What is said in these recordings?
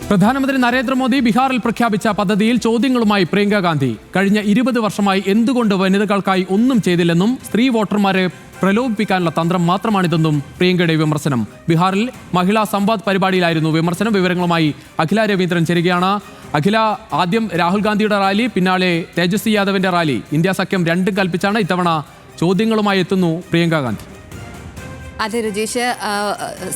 പ്രധാനമന്ത്രി നരേന്ദ്രമോദി ബീഹാറിൽ പ്രഖ്യാപിച്ച പദ്ധതിയിൽ ചോദ്യങ്ങളുമായി പ്രിയങ്ക ഗാന്ധി. കഴിഞ്ഞ 20 വർഷമായി എന്തുകൊണ്ട് വനിതകൾക്കായി ഒന്നും ചെയ്തില്ലെന്നും സ്ത്രീ വോട്ടർമാരെ പ്രലോഭിപ്പിക്കാനുള്ള തന്ത്രം മാത്രമാണിതെന്നും പ്രിയങ്കയുടെ വിമർശനം. ബീഹാറിൽ മഹിളാ സംവാദ് പരിപാടിയിലായിരുന്നു വിമർശനം. വിവരങ്ങളുമായി അഖില രവീന്ദ്രൻ ചേരുകയാണ്. അഖില, ആദ്യം രാഹുൽ ഗാന്ധിയുടെ റാലി, പിന്നാലെ തേജസ്വി യാദവിന്റെ റാലി. ഇന്ത്യ സഖ്യം രണ്ടും കൽപ്പിച്ചാണ് ഇത്തവണ ചോദ്യങ്ങളുമായി എത്തുന്നു പ്രിയങ്ക ഗാന്ധി. അതെ രജീഷ്,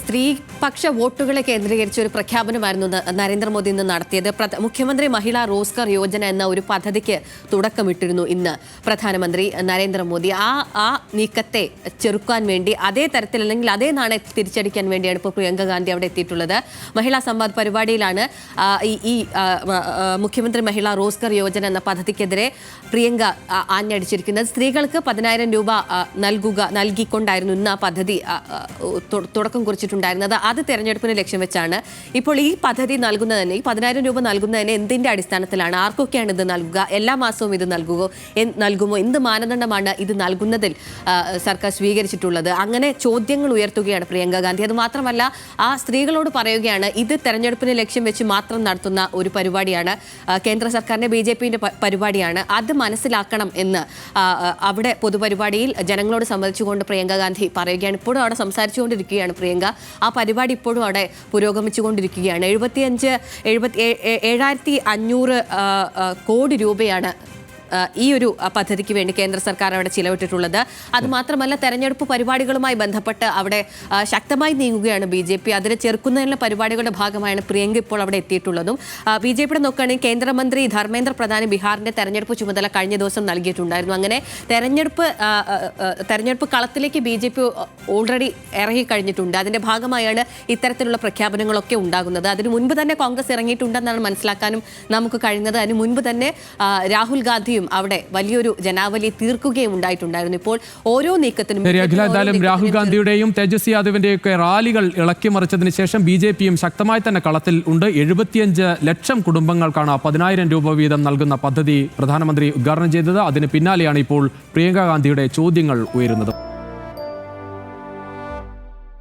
സ്ത്രീപക്ഷ വോട്ടുകളെ കേന്ദ്രീകരിച്ച ഒരു പ്രഖ്യാപനമായിരുന്നു നരേന്ദ്രമോദി ഇന്ന് നടത്തിയത്. മുഖ്യമന്ത്രി മഹിളാ റോസ്ഗർ യോജന എന്ന ഒരു പദ്ധതിക്ക് തുടക്കമിട്ടിരുന്നു ഇന്ന് പ്രധാനമന്ത്രി നരേന്ദ്രമോദി. ആ നീക്കത്തെ ചെറുക്കാൻ വേണ്ടി, അതേ തരത്തിൽ അല്ലെങ്കിൽ അതേ നാണയത്തിൽ തിരിച്ചടിക്കാൻ വേണ്ടിയാണ് ഇപ്പോൾ പ്രിയങ്ക ഗാന്ധി അവിടെ എത്തിയിട്ടുള്ളത്. മഹിളാ സംവാദ് പരിപാടിയിലാണ് ഈ മുഖ്യമന്ത്രി മഹിളാ റോസ്ഗർ യോജന എന്ന പദ്ധതിക്കെതിരെ പ്രിയങ്ക ആഞ്ഞടിച്ചിരിക്കുന്നത്. സ്ത്രീകൾക്ക് 10,000 രൂപ നൽകിക്കൊണ്ടായിരുന്നു ഇന്ന് ആ പദ്ധതി തുടക്കം കുറിച്ചിട്ടുണ്ടായിരുന്നത്. അത് തെരഞ്ഞെടുപ്പിന് ലക്ഷ്യം വെച്ചാണ് ഇപ്പോൾ ഈ പദ്ധതി നൽകുന്നതിന്, ഈ 10,000 രൂപ നൽകുന്നതിന് എന്തിന്റെ അടിസ്ഥാനത്തിലാണ്, ആർക്കൊക്കെയാണ് ഇത് നൽകുക, എല്ലാ മാസവും ഇത് നൽകുമോ, എന്ത് മാനദണ്ഡമാണ് ഇത് നൽകുന്നതിൽ സർക്കാർ സ്വീകരിച്ചിട്ടുള്ളത്, അങ്ങനെ ചോദ്യങ്ങൾ ഉയർത്തുകയാണ് പ്രിയങ്ക ഗാന്ധി. അത് മാത്രമല്ല, ആ സ്ത്രീകളോട് പറയുകയാണ് ഇത് തെരഞ്ഞെടുപ്പിന് ലക്ഷ്യം വെച്ച് മാത്രം നടത്തുന്ന ഒരു പരിപാടിയാണ്, കേന്ദ്ര സർക്കാരിന്റെ BJPന്റെ പരിപാടിയാണ്, അത് മനസ്സിലാക്കണം എന്ന് അവിടെ പൊതുപരിപാടിയിൽ ജനങ്ങളോട് സംബന്ധിച്ചുകൊണ്ട് പ്രിയങ്ക ഗാന്ധി പറയുകയാണ്. ഇപ്പോഴും അവിടെ സംസാരിച്ചുകൊണ്ടിരിക്കുകയാണ് പ്രിയങ്ക. ആ പരിപാടി ഇപ്പോഴും അവിടെ പുരോഗമിച്ചുകൊണ്ടിരിക്കുകയാണ്. 7,500 കോടി രൂപയാണ് ഈ ഒരു പദ്ധതിക്ക് വേണ്ടി കേന്ദ്ര സർക്കാർ അവിടെ ചിലവിട്ടിട്ടുള്ളത്. അതുമാത്രമല്ല, തെരഞ്ഞെടുപ്പ് പരിപാടികളുമായി ബന്ധപ്പെട്ട് അവിടെ ശക്തമായി നീങ്ങുകയാണ് BJP. അതിനെ ചെറുക്കുന്നതിനുള്ള പരിപാടികളുടെ ഭാഗമായാണ് പ്രിയങ്ക ഇപ്പോൾ അവിടെ എത്തിയിട്ടുള്ളതും. BJPയുടെ നോക്കുകയാണെങ്കിൽ കേന്ദ്രമന്ത്രി ധർമ്മേന്ദ്ര പ്രധാൻ ബീഹാറിന്റെ തെരഞ്ഞെടുപ്പ് ചുമതല കഴിഞ്ഞ ദിവസം നൽകിയിട്ടുണ്ടായിരുന്നു. അങ്ങനെ തെരഞ്ഞെടുപ്പ് കളത്തിലേക്ക് BJP ഓൾറെഡി ഇറങ്ങിക്കഴിഞ്ഞിട്ടുണ്ട്. അതിന്റെ ഭാഗമായാണ് ഇത്തരത്തിലുള്ള പ്രഖ്യാപനങ്ങളൊക്കെ ഉണ്ടാകുന്നത്. അതിനു മുൻപ് തന്നെ കോൺഗ്രസ് ഇറങ്ങിയിട്ടുണ്ടെന്നാണ് മനസ്സിലാക്കാനും നമുക്ക് കഴിയുന്നത്. അതിനു മുൻപ് തന്നെ രാഹുൽ ഗാന്ധി അവിടെ വലിയൊരു ജനാവലി തീർക്കുകയും ഉണ്ടായിട്ടുണ്ടായിരുന്നു. ഇപ്പോൾ ഓരോ നീക്കത്തിനും രാഹുൽ ഗാന്ധിയുടെയും തേജസ്വി യാദവിന്റെയും ഒക്കെ റാലികൾ ഇളക്കിമറിച്ചതിന് ശേഷം BJPയും ശക്തമായി തന്നെ കളത്തിൽ ഉണ്ട്. 75 ലക്ഷം കുടുംബങ്ങൾക്കാണ് 10,000 രൂപ വീതം നൽകുന്ന പദ്ധതി പ്രധാനമന്ത്രി ഉദ്ഘാടനം ചെയ്തത്. അതിന് പിന്നാലെയാണ് ഇപ്പോൾ പ്രിയങ്ക ഗാന്ധിയുടെ ചോദ്യങ്ങൾ ഉയരുന്നത്.